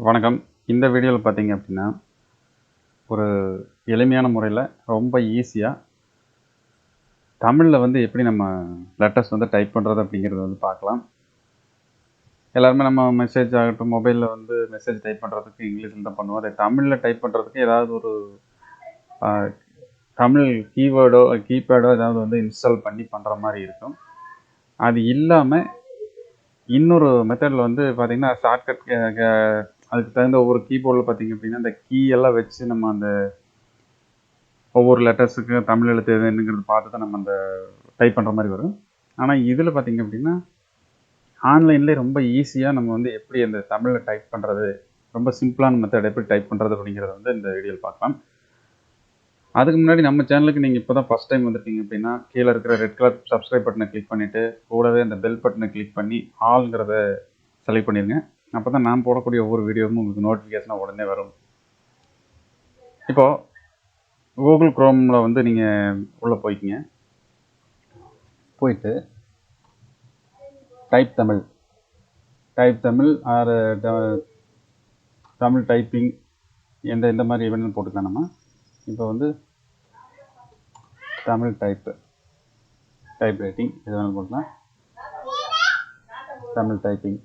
வணக்கம். இந்த வீடியோவில் பார்த்தீங்க அப்படின்னா, ஒரு எளிமையான முறையில் ரொம்ப ஈஸியாக தமிழில் வந்து எப்படி நம்ம லெட்டர்ஸ் வந்து டைப் பண்ணுறது அப்படிங்கிறத வந்து பார்க்கலாம். எல்லாருமே நம்ம மெசேஜ் ஆகட்டும், மொபைலில் வந்து மெசேஜ் டைப் பண்ணுறதுக்கு இங்கிலீஷில் தான் பண்ணுவோம். அதை தமிழில் டைப் பண்ணுறதுக்கு ஏதாவது ஒரு தமிழ் கீவேர்டோ கீபேடோ ஏதாவது வந்து இன்ஸ்டால் பண்ணி பண்ணுற மாதிரி இருக்கும். அது இல்லாமல் இன்னொரு மெத்தடில் வந்து பார்த்திங்கன்னா ஷார்ட்கட் அதுக்கு தகுந்த ஒவ்வொரு கீபோர்டில் பார்த்திங்க அப்படின்னா அந்த கீ எல்லாம் வச்சு நம்ம அந்த ஒவ்வொரு லெட்டர்ஸுக்கு தமிழ் எழுத்து என்னங்கிறது பார்த்து தான் நம்ம அந்த டைப் பண்ணுற மாதிரி வரும். ஆனால் இதில் பார்த்திங்க அப்படின்னா ஆன்லைன்லேயே ரொம்ப ஈஸியாக நம்ம வந்து எப்படி அந்த தமிழில் டைப் பண்ணுறது, ரொம்ப சிம்பிளான மெத்தட் எப்படி டைப் பண்ணுறது அப்படிங்கிறத வந்து இந்த வீடியோவில் பார்க்கலாம். அதுக்கு முன்னாடி நம்ம சேனலுக்கு நீங்கள் இப்போ தான் ஃபஸ்ட் டைம் வந்துட்டீங்க அப்படின்னா கீழே இருக்கிற ரெட் கலர் சப்ஸ்கிரைப் பட்டனை கிளிக் பண்ணிவிட்டு கூடவே அந்த பெல் பட்டனை கிளிக் பண்ணி ஆல்ங்கிறத செலக்ட் பண்ணிடுங்க. அப்போ தான் நான் போடக்கூடிய ஒவ்வொரு வீடியோவும் உங்களுக்கு நோட்டிஃபிகேஷனாக உடனே வரும். இப்போது கூகுள் குரோமில் வந்து நீங்கள் உள்ளே போய்க்கிங்க. போயிட்டு type Tamil or Tamil typing இந்த மாதிரி வேணும்னு போட்டுக்கலாம். நம்ம இப்போ வந்து தமிழ் டைப் ரைட்டிங் எது வேணாலும் போட்டுக்கலாம். தமிழ் டைப்பிங்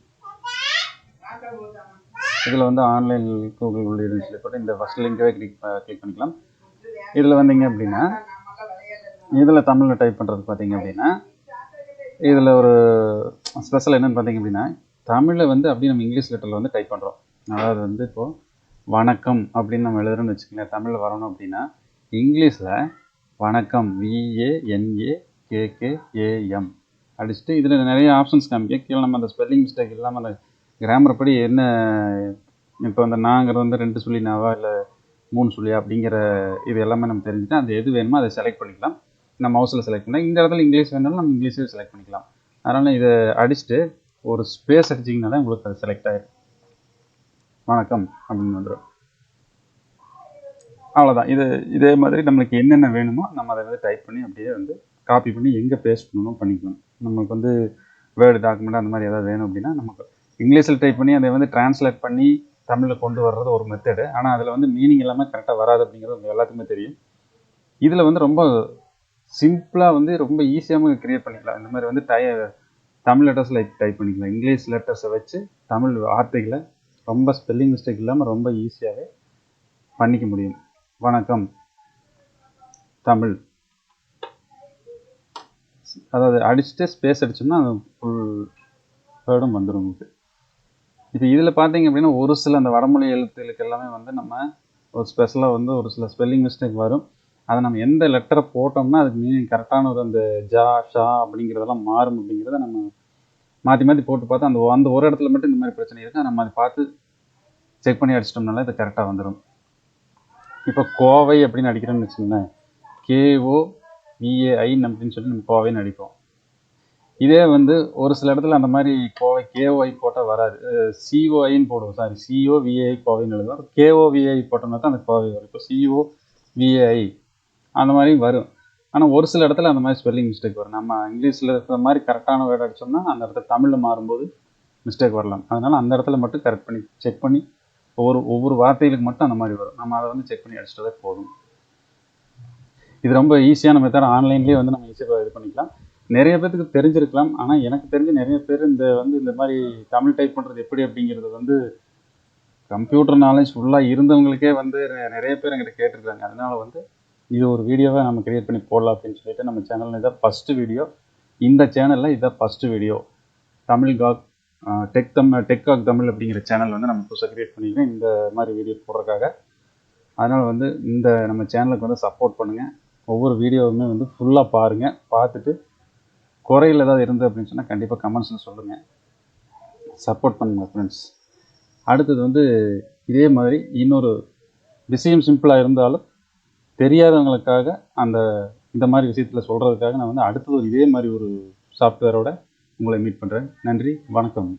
இதில் வந்து ஆன்லைன் கூகுள் உள்ளீடுன்னு சொல்லி போட்டு இந்த ஃபஸ்ட் லிங்கவே கிளிக் பண்ணிக்கலாம். இதில் வந்தீங்க அப்படின்னா இதில் தமிழில் டைப் பண்ணுறது பார்த்தீங்க அப்படின்னா இதில் ஒரு ஸ்பெஷல் என்னென்னு பார்த்தீங்க அப்படின்னா தமிழில் வந்து அப்படியே நம்ம இங்கிலீஷ் லெட்டரில் வந்து டைப் பண்ணுறோம். அதாவது வந்து இப்போது வணக்கம் அப்படின்னு நம்ம எழுதுறோன்னு வச்சுக்கோங்களேன். தமிழில் வரணும் அப்படின்னா இங்கிலீஷில் வணக்கம் VANAKKAM அடிச்சுட்டு இதில் நிறைய ஆப்ஷன்ஸ் காமிக்க கீழே நம்ம அந்த ஸ்பெல்லிங் மிஸ்டேக் இல்லாமல் அந்த கிராமர் படி என்ன இப்போ அந்த நாங்கிறது வந்து 2 சுழி நாவா இல்லை 3 சுழியா அப்படிங்கிற இது எல்லாமே நம்ம தெரிஞ்சுட்டு அந்த எது வேணுமோ அதை செலக்ட் பண்ணிக்கலாம். நம்ம மவுஸில் செலக்ட் பண்ணால் இந்த இடத்துல இங்கிலீஷ் வேணாலும் நம்ம இங்கிலீஷே செலக்ட் பண்ணிக்கலாம். அதனால் இதை அடிச்சுட்டு ஒரு ஸ்பேஸ் அடிச்சிங்கனாலே உங்களுக்கு அது செலக்ட் ஆகிடும். வணக்கம் அப்படின்னு வந்துடும். அவ்வளோதான். இதே மாதிரி நம்மளுக்கு என்னென்ன வேணுமோ நம்ம அதை வந்து டைப் பண்ணி அப்படியே வந்து காப்பி பண்ணி எங்கே பேஸ்ட் பண்ணணும் பண்ணிக்கலாம். நமக்கு வந்து வேர்டு டாக்குமெண்ட் அந்த மாதிரி ஏதாவது வேணும் அப்படின்னா நமக்கு இங்கிலீஷில் டைப் பண்ணி அதை வந்து டிரான்ஸ்லேட் பண்ணி தமிழில் கொண்டு வர்றது ஒரு மெத்தடு. ஆனால் அதில் வந்து மீனிங் எல்லாமே கரெக்டாக வராது அப்படிங்கிறது எல்லாத்துக்குமே தெரியும். இதில் வந்து ரொம்ப சிம்பிளாக வந்து ரொம்ப ஈஸியாக க்ரியேட் பண்ணிக்கலாம். இந்த மாதிரி வந்து தமிழ் லெட்டர்ஸில் டைப் பண்ணிக்கலாம். இங்கிலீஷ் லெட்டர்ஸை வச்சு தமிழ் வார்த்தைகளை ரொம்ப ஸ்பெல்லிங் மிஸ்டேக் இல்லாமல் ரொம்ப ஈஸியாகவே பண்ணிக்க முடியும். வணக்கம் தமிழ் அதாவது அடிச்சுட்டு ஸ்பேஸ் அடிச்சோம்னா அது ஃபுல் வேர்டும் வந்துடும் உங்களுக்கு. இப்போ இதில் பார்த்தீங்க அப்படின்னா ஒரு சில அந்த வடமொழி எழுத்துக்களுக்கு எல்லாமே வந்து நம்ம ஒரு ஸ்பெஷலாக வந்து ஒரு சில ஸ்பெல்லிங் மிஸ்டேக் வரும். அதை நம்ம எந்த லெட்டரை போட்டோம்னா அதுக்கு மீனிங் கரெக்டான ஒரு அந்த ஜா ஷா அப்படிங்கிறதெல்லாம் மாறும் அப்படிங்கிறத நம்ம மாற்றி போட்டு பார்த்தா அந்த ஒரு இடத்துல மட்டும் இந்த மாதிரி பிரச்சனை இருக்குது. நம்ம அதை பார்த்து செக் பண்ணி அடிச்சிட்டோம்னால இது கரெக்டாக வந்துடும். இப்போ கோவை அப்படின்னு அடிக்கிறோம்னு வச்சுக்கோங்களேன், KOVAI அப்படின்னு சொல்லி நம்ம கோவைன்னு அடிப்போம். இதே வந்து ஒரு சில இடத்துல அந்த மாதிரி கோவை KOI போட்டால் வராது, COIன்னு போடுவோம். COVAI கோவைன்னு எழுதுவோம். KOVAI போட்டோம்னா தான் அந்த கோவை வரும். இப்போ COVAI அந்த மாதிரி வரும். ஆனால் ஒரு சில இடத்துல அந்த மாதிரி ஸ்பெல்லிங் மிஸ்டேக் வரும். நம்ம இங்கிலீஷில் இருக்கிற மாதிரி கரெக்டான வேர்டு அடித்தோம்னா அந்த இடத்துல தமிழில் மாறும்போது மிஸ்டேக் வரலாம். அதனால் அந்த இடத்துல மட்டும் கரெக்ட் பண்ணி செக் பண்ணி ஒவ்வொரு வார்த்தைகளுக்கு மட்டும் அந்த மாதிரி வரும். நம்ம அதை வந்து செக் பண்ணி அடிச்சிட்டதே போதும். இது ரொம்ப ஈஸியான மெத்தட். ஆன்லைன்லேயே வந்து நம்ம ஈஸியாக இது பண்ணிக்கலாம். நிறைய பேருக்கு தெரிஞ்சிருக்கலாம். ஆனால் எனக்கு தெரிஞ்ச நிறைய பேர் இந்த மாதிரி தமிழ் டைப் பண்ணுறது எப்படி அப்படிங்கிறது வந்து கம்ப்யூட்டர் நாலேஜ் ஃபுல்லாக இருந்தவங்களுக்கே வந்து நிறைய பேர் எங்கிட்ட கேட்டிருக்காங்க. அதனால் வந்து இது ஒரு வீடியோவை நம்ம க்ரியேட் பண்ணி போடலாம் அப்படின்னு சொல்லிட்டு நம்ம சேனலில் இதான் ஃபஸ்ட்டு வீடியோ. இந்த சேனலில் இதான் ஃபஸ்ட்டு வீடியோ. தமிழ் காக் டெக்காக் தமிழ் அப்படிங்கிற சேனல் வந்து நம்ம புதுசாக க்ரியேட் பண்ணிக்கிறோம் இந்த மாதிரி வீடியோ போடுறதுக்காக. அதனால் வந்து இந்த நம்ம சேனலுக்கு வந்து சப்போர்ட் பண்ணுங்கள். ஒவ்வொரு வீடியோவுமே வந்து ஃபுல்லாக பாருங்கள். பார்த்துட்டு குறையில் ஏதாவது இருந்தது அப்படின்னு சொன்னால் கண்டிப்பாக கமெண்ட்ஸில் சொல்லுங்கள். சப்போர்ட் பண்ணுங்கள் ஃப்ரெண்ட்ஸ். அடுத்தது வந்து இதே மாதிரி இன்னொரு விஷயம் சிம்பிளாக இருந்தாலும் தெரியாதவங்களுக்காக இந்த மாதிரி விஷயத்தில் சொல்கிறதுக்காக நான் வந்து அடுத்தது இதே மாதிரி ஒரு சாஃப்ட்வேரோட உங்களை மீட் பண்ணுறேன். நன்றி, வணக்கம்.